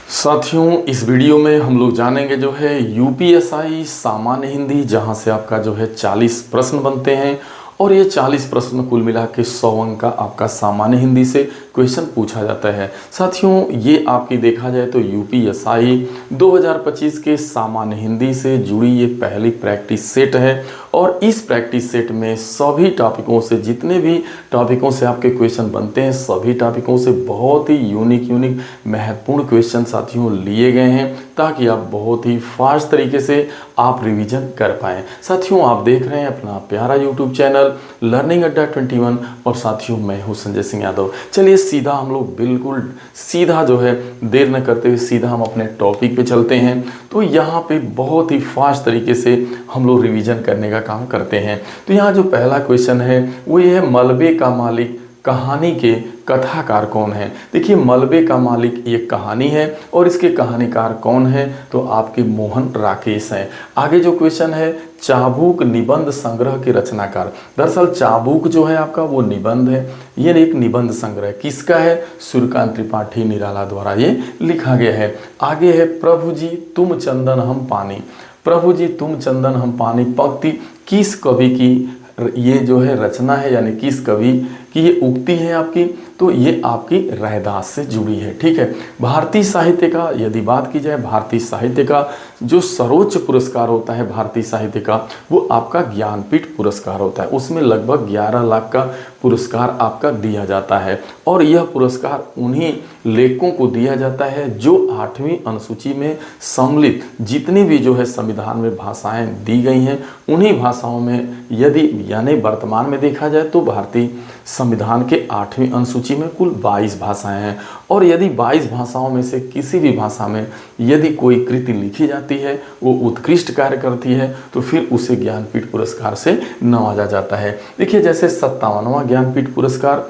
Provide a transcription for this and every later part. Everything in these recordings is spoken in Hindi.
साथियों, इस वीडियो में हम लोग जानेंगे जो है यूपीएसआई सामान्य हिंदी, जहां से आपका जो है 40 प्रश्न बनते हैं और ये 40 प्रश्न कुल मिला के 100 अंक का आपका सामान्य हिंदी से क्वेश्चन पूछा जाता है। साथियों, ये आपकी देखा जाए तो यूपीएसआई 2025 के सामान्य हिंदी से जुड़ी ये पहली प्रैक्टिस सेट है और इस प्रैक्टिस सेट में सभी टॉपिकों से, जितने भी टॉपिकों से आपके क्वेश्चन बनते हैं, सभी टॉपिकों से बहुत ही यूनिक महत्वपूर्ण क्वेश्चन साथियों लिए गए हैं ताकि आप बहुत ही फास्ट तरीके से आप रिवीजन कर पाएँ। साथियों, आप देख रहे हैं अपना प्यारा यूट्यूब चैनल लर्निंग अड्डा 21 और साथियों मैं हूँ संजय सिंह यादव। चलिए सीधा हम लोग बिल्कुल सीधा जो है देर न करते हुए सीधा हम अपने टॉपिक पे चलते हैं। तो यहाँ पे बहुत ही फास्ट तरीके से हम लोग रिवीजन करने का काम करते हैं। तो यहाँ जो पहला क्वेश्चन है वो ये है, मलबे का मालिक कहानी के कथाकार कौन है। देखिए, मलबे का मालिक ये कहानी है और इसके कहानीकार कौन है, तो आपके मोहन राकेश हैं। आगे जो क्वेश्चन है, चाबुक निबंध संग्रह के रचनाकार। दरअसल चाबुक जो है आपका वो निबंध है, ये एक निबंध संग्रह किसका है, सूर्यकांत त्रिपाठी निराला द्वारा ये लिखा गया है। आगे है, प्रभु जी तुम चंदन हम पानी। प्रभु जी तुम चंदन हम पानी पंक्ति किस कवि की ये जो है रचना है, यानी किस कवि की ये उक्ति है आपकी, तो ये आपकी रैदास से जुड़ी है। ठीक है। भारतीय साहित्य का यदि बात की जाए, भारतीय साहित्य का जो सर्वोच्च पुरस्कार होता है भारतीय साहित्य का, वो आपका ज्ञानपीठ पुरस्कार होता है। उसमें लगभग 11 लाख का पुरस्कार आपका दिया जाता है और यह पुरस्कार उन्हीं लेखकों को दिया जाता है जो 8वीं अनुसूची में सम्मिलित जितनी भी जो है संविधान में भाषाएं दी गई हैं, उन्हीं भाषाओं में यदि यानी वर्तमान में देखा जाए तो भारतीय संविधान के 8वीं अनुसूची में कुल 22 भाषाएं हैं और यदि 22 भाषाओं में से किसी भी भाषा में यदि कोई कृति लिखी जाती है, वो उत्कृष्ट कार्य करती है, तो फिर उसे ज्ञानपीठ पुरस्कार से नवाजा जाता है। देखिए, जैसे 57वां ज्ञानपीठ पुरस्कार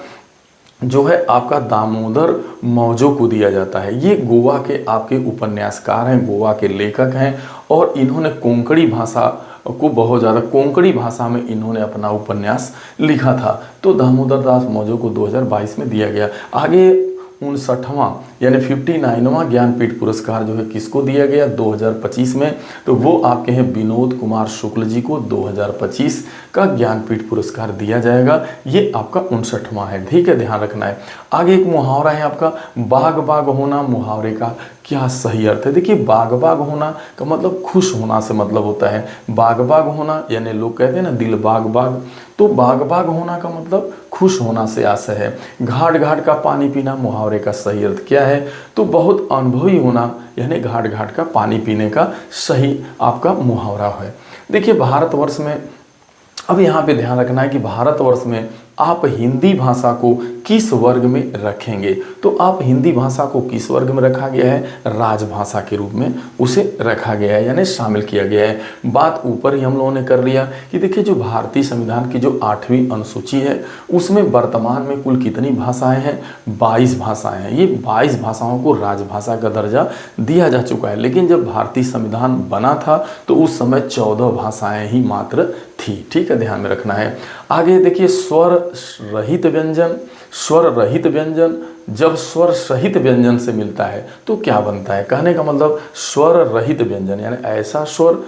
जो है आपका दामोदर मौजो को दिया जाता है। ये गोवा के आपके उपन्यासकार हैं, गोवा के लेखक हैं और इन्होंने कोंकणी भाषा को बहुत ज़्यादा, कोंकणी भाषा में इन्होंने अपना उपन्यास लिखा था। तो दामोदर दास मौजो को 2022 में दिया गया। आगे 59वां यानी 59वां ज्ञानपीठ पुरस्कार जो है किसको दिया गया 2025 में, तो वो आपके हैं विनोद कुमार शुक्ल जी को 2025 का ज्ञानपीठ पुरस्कार दिया जाएगा। ये आपका 59वां है। ठीक है, ध्यान रखना है। आगे एक मुहावरा है आपका, बाग बाग होना। मुहावरे का क्या सही अर्थ है? देखिए, बाग बाग होना का मतलब खुश होना से मतलब होता है। बाग बाग होना यानी लोग कहते हैं ना दिल बाग बाग, तो बाग बाग होना का मतलब खुश होना से आशय है। घाट घाट का पानी पीना, मुहावरे का सही अर्थ क्या है, तो बहुत अनुभवी होना, यानी घाट घाट का पानी पीने का सही आपका मुहावरा है। देखिए, भारतवर्ष में अब यहाँ पे ध्यान रखना है कि भारतवर्ष में आप हिंदी भाषा को किस वर्ग में रखेंगे, तो आप हिंदी भाषा को किस वर्ग में रखा गया है, राजभाषा के रूप में उसे रखा गया है, यानी शामिल किया गया है। बात ऊपर ही हम लोगों ने कर लिया कि देखिए, जो भारतीय संविधान की जो 8वीं अनुसूची है उसमें वर्तमान में कुल कितनी भाषाएं हैं, 22 भाषाएं हैं। ये 22 भाषाओं को राजभाषा का दर्जा दिया जा चुका है, लेकिन जब भारतीय संविधान बना था तो उस समय 14 भाषाएं ही मात्र थी। ठीक है, ध्यान में रखना है। आगे देखिए, स्वर रहित व्यंजन। स्वर रहित व्यंजन जब स्वर सहित व्यंजन से मिलता है तो क्या बनता है? कहने का मतलब स्वर रहित व्यंजन यानी ऐसा स्वर,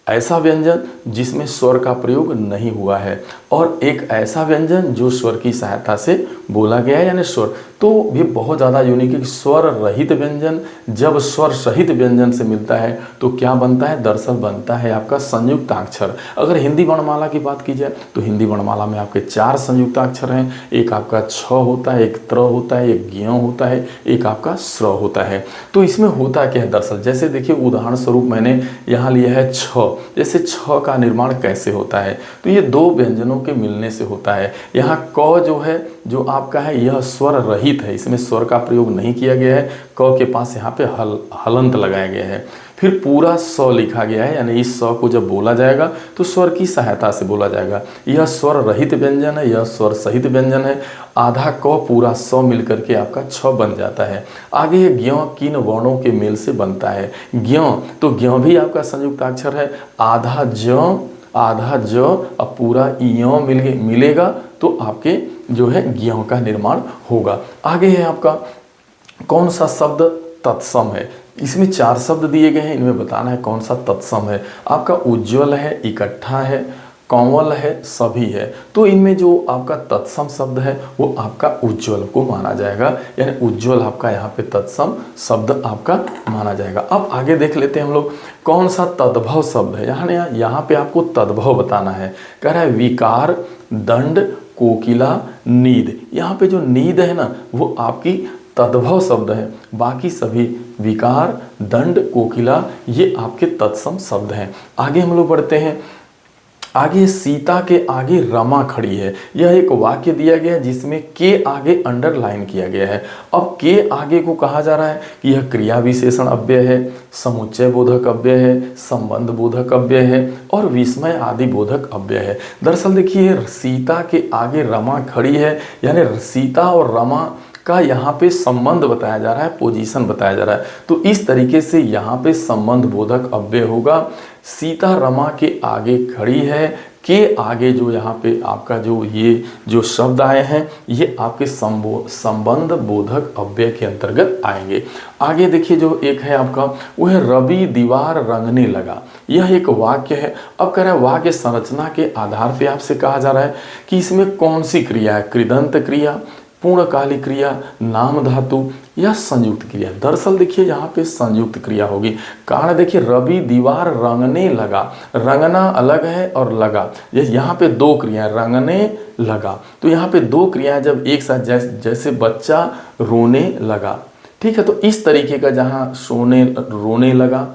ऐसा व्यंजन जिसमें स्वर का प्रयोग नहीं हुआ है, और एक ऐसा व्यंजन जो स्वर की सहायता से बोला गया है, यानी स्वर। तो भी बहुत ज़्यादा यूनिक है कि स्वर रहित व्यंजन जब स्वर सहित व्यंजन से मिलता है तो क्या बनता है? दरअसल बनता है आपका संयुक्ताक्षर। अगर हिंदी वर्णमाला की बात की जाए तो हिंदी वर्णमाला में आपके 4 संयुक्ताक्षर हैं। एक आपका छ होता है, एक त्र होता है, एक ज्ञ होता है, एक आपका स्र होता है। तो इसमें होता क्या है दरअसल, जैसे देखिए उदाहरण स्वरूप मैंने यहाँ लिया है छ। जैसे छ का निर्माण कैसे होता है, तो ये 2 व्यंजनों के मिलने से होता है। यहाँ क जो है जो आपका है यह स्वर रहित है, इसमें स्वर का प्रयोग नहीं किया गया है। क के पास यहाँ पे हलंत लगाया गया है। फिर पूरा स लिखा गया है, यानी इस स को जब बोला जाएगा तो स्वर की सहायता से बोला जाएगा। यह स्वर रहित व्यंजन है, यह स्वर सहित व्यंजन है। आधा क पूरा स मिलकर के आपका छ बन जाता है। आगे है ज्ञ किन वर्णों के मेल से बनता है। ज्ञ, तो ज्ञ भी आपका संयुक्ताक्षर है। आधा ज आधा ज अब पूरा य मिलेगा तो आपके जो है ज्ञ का निर्माण होगा। आगे है आपका कौन सा शब्द तत्सम है। इसमें 4 शब्द दिए गए हैं, इनमें बताना है कौन सा तत्सम है। आपका उज्ज्वल है, इकट्ठा है, कंवल है, सभी है। तो इनमें जो आपका तत्सम शब्द है वो आपका उज्ज्वल को माना जाएगा, यानी उज्ज्वल आपका यहाँ पे तत्सम शब्द आपका माना जाएगा। अब आगे देख लेते हैं हम लोग कौन सा तद्भव शब्द है। यहाँ पे आपको तद्भव बताना है। कह रहा है विकार, दंड, कोकिला, नीद। यहाँ पे जो नीद है ना वो आपकी तद्भव शब्द है, बाकी सभी विकार, दंड, कोकिला ये आपके तत्सम शब्द हैं। आगे हम लोग बढ़ते हैं। आगे सीता के आगे रमा खड़ी है, यह एक वाक्य दिया गया है जिसमें के आगे अंडरलाइन किया गया है। अब के आगे को कहा जा रहा है कि यह क्रिया विशेषण अव्यय है, समुच्चय बोधक अव्यय है, संबंध बोधक अव्यय है और विस्मय आदि बोधक अव्यय है। दरअसल देखिए सीता के आगे रमा खड़ी है, यानी सीता और रमा का यहाँ पे संबंध बताया जा रहा है, पोजीशन बताया जा रहा है। तो इस तरीके से यहाँ पे संबंध बोधक अव्यय होगा। सीता रमा के आगे खड़ी है, के आगे जो यहाँ पे आपका ये जो शब्द आए हैं ये आपके संबंध बोधक अव्यय के अंतर्गत आएंगे। आगे देखिए जो एक है आपका वो है रवि दीवार रंगने लगा। यह एक वाक्य है। अब कह रहा है वाक्य संरचना के आधार पे आपसे कहा जा रहा है कि इसमें कौन सी क्रिया है, कृदंत क्रिया, पूर्णकालिक क्रिया, नाम धातु या संयुक्त क्रिया। दरअसल देखिए यहाँ पे संयुक्त क्रिया होगी। कारण देखिए रवि दीवार रंगने लगा, रंगना अलग है और लगा, यहाँ पे 2 क्रियाएं, रंगने लगा। तो यहाँ पे 2 क्रियाएं जब एक साथ जैसे बच्चा रोने लगा, ठीक है। तो इस तरीके का जहाँ रोने लगा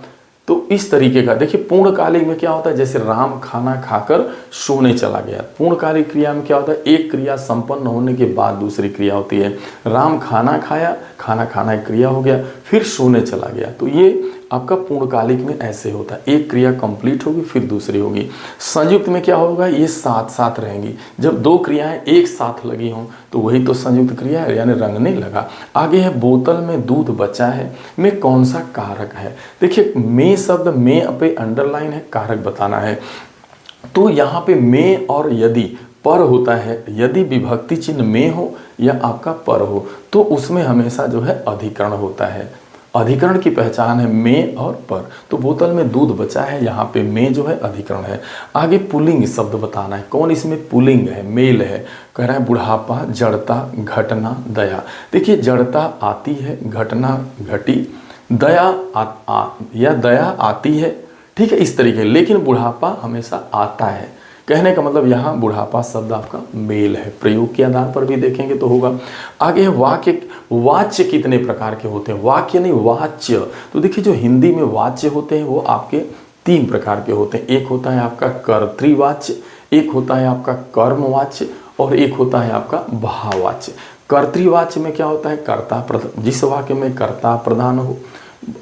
तो इस तरीके का देखिए पूर्णकालिक में क्या होता है, जैसे राम खाना खाकर सोने चला गया। पूर्णकालिक क्रिया में क्या होता है, एक क्रिया संपन्न होने के बाद दूसरी क्रिया होती है। राम खाना खाया, खाना खाना एक क्रिया हो गया, फिर सोने चला गया। तो ये आपका पूर्णकालिक में ऐसे होता है, एक क्रिया कंप्लीट होगी फिर दूसरी होगी। संयुक्त में क्या होगा, ये साथ साथ रहेंगी। जब 2 क्रियाएं एक साथ लगी हों तो वही तो संयुक्त क्रिया है, यानी रंगने लगा। आगे है बोतल में दूध बचा है, में कौन सा कारक है। देखिए में शब्द में पे अंडरलाइन है, कारक बताना है। तो यहाँ पे में और यदि पर होता है, यदि विभक्ति चिन्ह में हो या आपका पर हो तो उसमें हमेशा जो है अधिकरण होता है। अधिकरण की पहचान है में और पर। तो बोतल में दूध बचा है, यहाँ पे में जो है अधिकरण है। आगे पुल्लिंग शब्द बताना है, कौन इसमें पुल्लिंग है, मेल है। कह रहा है बुढ़ापा, जड़ता, घटना, दया। देखिए जड़ता आती है, घटना घटी, दया आती है, ठीक है, इस तरीके। लेकिन बुढ़ापा हमेशा आता है। कहने का मतलब यहाँ बुढ़ापा शब्द आपका मेल है। प्रयोग के आधार पर भी देखेंगे तो होगा। आगे है वाक्य। वाच्य कितने प्रकार के होते हैं, वाक्य नहीं वाच्य। तो देखिए जो हिंदी में वाच्य होते हैं वो आपके 3 प्रकार के होते हैं। एक होता है आपका कर्तृवाच्य, एक होता है आपका कर्मवाच्य और एक होता है आपका भाववाच्य। कर्तृवाच्य में क्या होता है, कर्ता, जिस वाक्य में कर्ता प्रधान हो।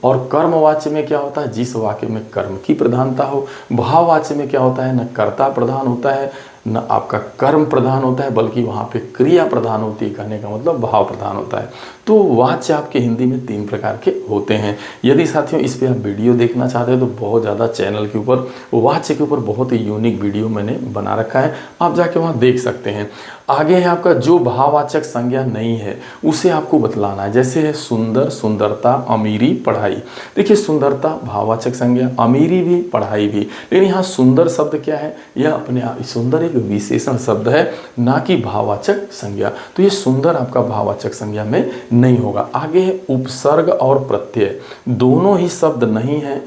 और कर्मवाच्य में क्या होता है, जिस वाक्य में कर्म की प्रधानता हो। भाववाच्य में क्या होता है, न कर्ता प्रधान होता है न आपका कर्म प्रधान होता है, बल्कि वहाँ पे क्रिया प्रधान होती है। कहने का मतलब भाव प्रधान होता है। तो वाच्य आपके हिंदी में 3 प्रकार के होते हैं। यदि साथियों इस पे आप वीडियो देखना चाहते हैं तो बहुत ज़्यादा चैनल के ऊपर वाच्य के ऊपर बहुत ही यूनिक वीडियो मैंने बना रखा है, आप जाके वहाँ देख सकते हैं। आगे है आपका जो भाववाचक संज्ञा नहीं है उसे आपको बतलाना है। जैसे है सुंदर, सुंदरता, अमीरी, पढ़ाई। देखिए सुंदरता भाववाचक संज्ञा, अमीरी भी, पढ़ाई भी। लेकिन यहाँ सुंदर शब्द क्या है, यह अपने आप सुंदर एक विशेषण शब्द है, ना कि भाववाचक संज्ञा। तो ये सुंदर आपका भाववाचक संज्ञा में नहीं होगा। आगे है उपसर्ग और प्रत्यय, दोनों ही शब्द नहीं है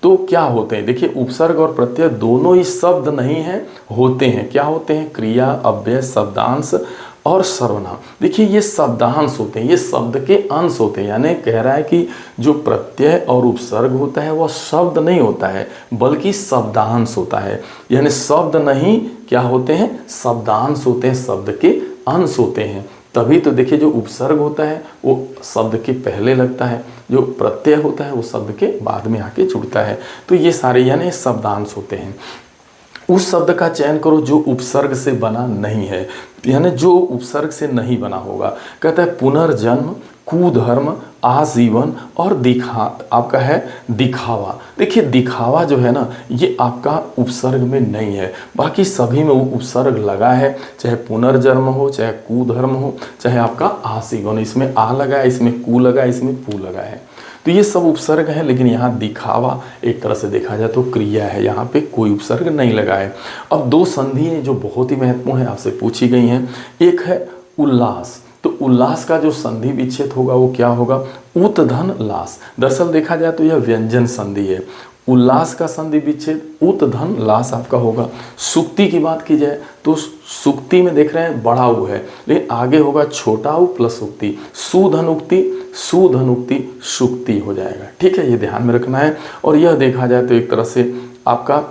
तो क्या होते हैं। देखिए उपसर्ग और प्रत्यय दोनों ही शब्द नहीं है, होते हैं। क्या होते हैं, क्रिया, अव्यय, शब्दांश और सर्वनाम। देखिए ये शब्दांश होते हैं, ये शब्द के अंश होते हैं। यानी कह रहा है कि जो प्रत्यय और उपसर्ग होता है वह शब्द नहीं होता है बल्कि शब्दांश होता है। यानी शब्द नहीं क्या होते हैं, शब्दांश होते हैं, शब्द के अंश होते हैं। तभी तो देखिए जो उपसर्ग होता है वो शब्द के पहले लगता है, जो प्रत्यय होता है वो शब्द के बाद में आके जुड़ता है। तो ये सारे यानी शब्दांश होते हैं। उस शब्द का चयन करो जो उपसर्ग से बना नहीं है, यानी जो उपसर्ग से नहीं बना होगा। कहता है पुनर्जन्म, कुधर्म, आजीवन और आपका है दिखावा। देखिए दिखावा जो है ना ये आपका उपसर्ग में नहीं है, बाकी सभी में वो उपसर्ग लगा है। चाहे पुनर्जन्म हो, चाहे कुधर्म हो, चाहे आपका आजीवन, इसमें आ लगा है, इसमें कु लगा है, इसमें पू लगा है। तो ये सब उपसर्ग हैं, लेकिन यहाँ दिखावा एक तरह से देखा जाए तो क्रिया है, यहाँ पे कोई उपसर्ग नहीं लगा है। अब दो संधियाँ जो बहुत ही महत्वपूर्ण है आपसे पूछी गई हैं। एक है उल्लास, तो उल्लास का जो संधि विच्छेद होगा वो क्या होगा, उत धन लास। दरअसल देखा जाए तो यह व्यंजन संधि है। उल्लास का संधि विच्छेद उत धन लास आपका होगा। सुक्ति की बात की जाए तो सुक्ति में देख रहे हैं बड़ा उ है, लेकिन आगे होगा छोटा उ प्लस उक्ति, सुधनुक्ति सुधनुक्ति सुक्ति हो जाएगा। ठीक है, ये ध्यान में रखना है। और यह देखा जाए तो एक तरह से आपका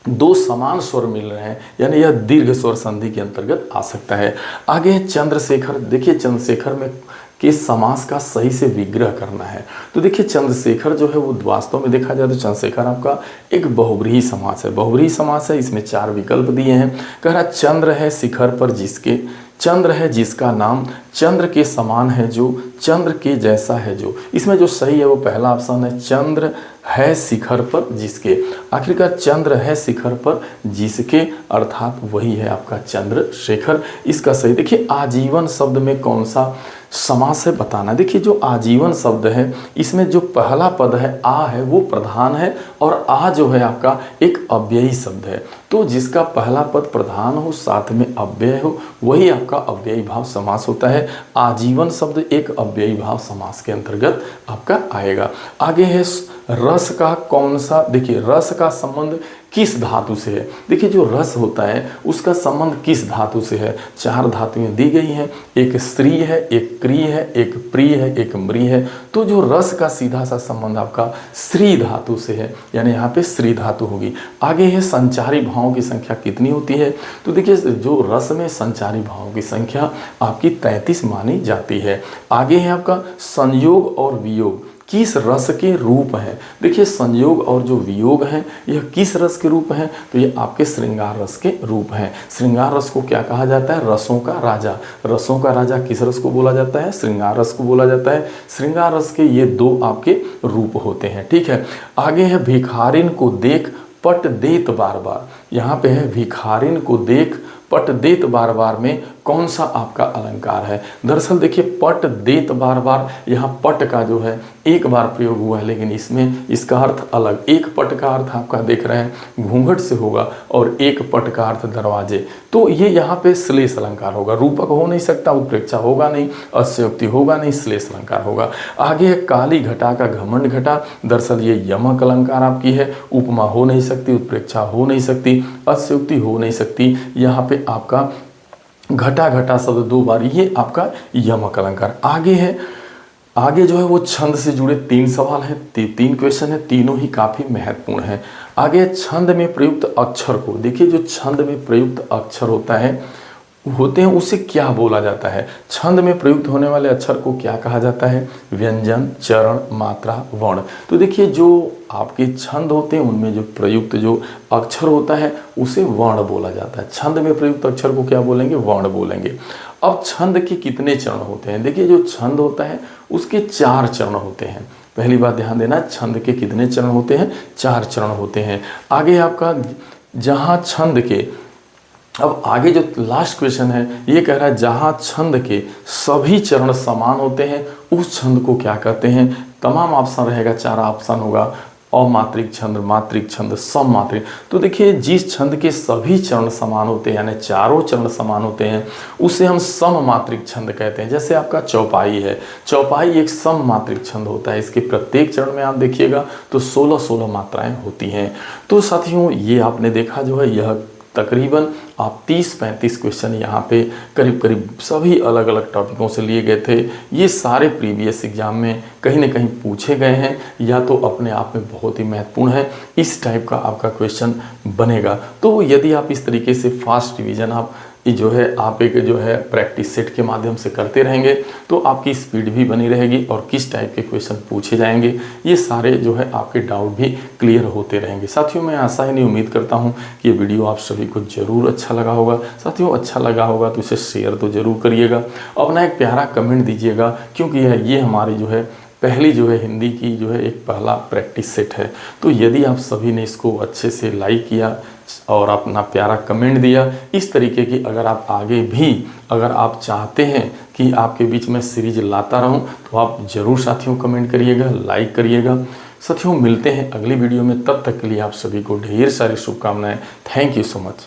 दो समान स्वर मिल रहे हैं, यानी यह दीर्घ स्वर संधि के अंतर्गत आ सकता है। आगे है चंद्रशेखर। देखिए चंद्रशेखर में के समास का सही से विग्रह करना है। तो देखिए चंद्रशेखर जो है वो वास्तव में देखा जाए तो चंद्रशेखर आपका एक बहुव्रीहि समास है। बहुव्रीहि समास है, इसमें 4 विकल्प दिए हैं। कह रहा चंद्र है शिखर पर जिसके, चंद्र है जिसका नाम, चंद्र के समान है जो, चंद्र के जैसा है जो। इसमें जो सही है वो पहला ऑप्शन है, चंद्र है शिखर पर जिसके। आखिरकार चंद्र है शिखर पर जिसके अर्थात वही है आपका चंद्रशेखर। इसका सही देखिए आजीवन शब्द में कौन सा समास है बताना। देखिए जो आजीवन शब्द है इसमें जो पहला पद है आ है वो प्रधान है, और आ जो है आपका एक अव्ययी शब्द है। तो जिसका पहला पद प्रधान हो साथ में अव्यय हो वही आपका अव्ययी भाव समास होता है। आजीवन शब्द एक अव्ययी भाव समास के अंतर्गत आपका आएगा। आगे है रस का कौन सा, देखिए रस का संबंध किस धातु से है। देखिए जो रस होता है उसका संबंध किस धातु से है। 4 धातुएं दी गई हैं, एक श्री है, एक क्री है, एक प्री है, एक मृ है। तो जो रस का सीधा सा संबंध आपका श्री धातु से है, यानी यहाँ पे श्री धातु होगी। आगे है संचारी भावों की संख्या कितनी होती है। तो देखिए जो रस में संचारी भावों की संख्या आपकी 33 मानी जाती है। आगे है आपका संयोग और वियोग किस रस के रूप हैं। देखिए संयोग और जो वियोग हैं यह किस रस के रूप हैं, तो ये आपके श्रृंगार रस के रूप हैं। श्रृंगार रस को क्या कहा जाता है, रसों का राजा। रसों का राजा किस रस को बोला जाता है, श्रृंगार रस को बोला जाता है। श्रृंगार रस के ये 2 आपके रूप होते हैं। ठीक है, आगे है भिखारिन को देख पट देत बार बार। यहाँ पे है भिखारिन को देख पट देत बार बार में कौन सा आपका अलंकार है। दरअसल देखिए पट देत बार बार, यहाँ पट का जो है एक बार प्रयोग हुआ है, लेकिन इसमें इसका अर्थ अलग। एक पट का अर्थ आपका देख रहे हैं घूंघट से होगा और एक पट का अर्थ दरवाजे। तो ये यहाँ पे श्लेष अलंकार होगा, रूपक हो नहीं सकता, उत्प्रेक्षा होगा नहीं, अस्य होगा नहीं, श्लेष अलंकार होगा। आगे है काली घटा का घमंड घटा। दरअसल ये यमक अलंकार आपकी है, उपमा हो नहीं सकती, उत्प्रेक्षा हो नहीं सकती, अस्य हो नहीं सकती। यहाँ पे आपका घटा घटा शब्द 2 बार, ये आपका यमक अलंकार। आगे जो है वो छंद से जुड़े 3 सवाल हैं, 3 क्वेश्चन है, तीनों ही काफ़ी महत्वपूर्ण है। आगे छंद में प्रयुक्त अक्षर को, देखिए जो छंद में प्रयुक्त अक्षर होते हैं उसे क्या बोला जाता है। छंद में प्रयुक्त होने वाले अक्षर को क्या कहा जाता है, व्यंजन, चरण, मात्रा, वर्ण। तो देखिए जो आपके छंद होते हैं उनमें जो प्रयुक्त जो अक्षर होता है उसे वर्ण बोला जाता है। छंद में प्रयुक्त अक्षर को क्या बोलेंगे, वर्ण बोलेंगे। अब छंद के कितने चरण होते हैं। देखिए जो छंद होता है उसके 4 चरण होते हैं। पहली बात ध्यान देना, छंद के कितने चरण होते हैं, 4 चरण होते हैं। आगे आपका जहाँ छंद के, अब आगे जो लास्ट क्वेश्चन है ये कह रहा है जहाँ छंद के सभी चरण समान होते हैं उस छंद को क्या कहते हैं। तमाम ऑप्शन रहेगा, 4 ऑप्शन होगा, अमात्रिक छंद, मात्रिक छंद, सममात्रिक। तो देखिए जिस छंद के सभी चरण समान होते हैं यानी चारों चरण समान होते हैं उसे हम सममात्रिक छंद कहते हैं। जैसे आपका चौपाई है, चौपाई एक सममात्रिक छंद होता है, इसके प्रत्येक चरण में आप देखिएगा तो 16-16 मात्राएं होती हैं। तो साथियों ये आपने देखा जो है यह तकरीबन आप 30-35 क्वेश्चन यहाँ पे करीब करीब सभी अलग अलग टॉपिकों से लिए गए थे। ये सारे प्रीवियस एग्जाम में कहीं ना कहीं पूछे गए हैं या तो अपने आप में बहुत ही महत्वपूर्ण है। इस टाइप का आपका क्वेश्चन बनेगा। तो यदि आप इस तरीके से फास्ट रिवीजन आप एक प्रैक्टिस सेट के माध्यम से करते रहेंगे तो आपकी स्पीड भी बनी रहेगी और किस टाइप के क्वेश्चन पूछे जाएंगे ये सारे आपके डाउट भी क्लियर होते रहेंगे। साथियों मैं आशा ही नहीं उम्मीद करता हूँ कि ये वीडियो आप सभी को ज़रूर अच्छा लगा होगा। साथियों अच्छा लगा होगा तो इसे शेयर तो ज़रूर करिएगा, अपना एक प्यारा कमेंट दीजिएगा, क्योंकि ये हमारी पहली जो है हिंदी की जो है एक पहला प्रैक्टिस सेट है। तो यदि आप सभी ने इसको अच्छे से लाइक किया और अपना प्यारा कमेंट दिया, इस तरीके की अगर आप आगे भी अगर आप चाहते हैं कि आपके बीच में सीरीज लाता रहूं, तो आप ज़रूर साथियों कमेंट करिएगा, लाइक करिएगा। साथियों मिलते हैं अगली वीडियो में, तब तक के लिए आप सभी को ढेर सारी शुभकामनाएं। Thank you so much.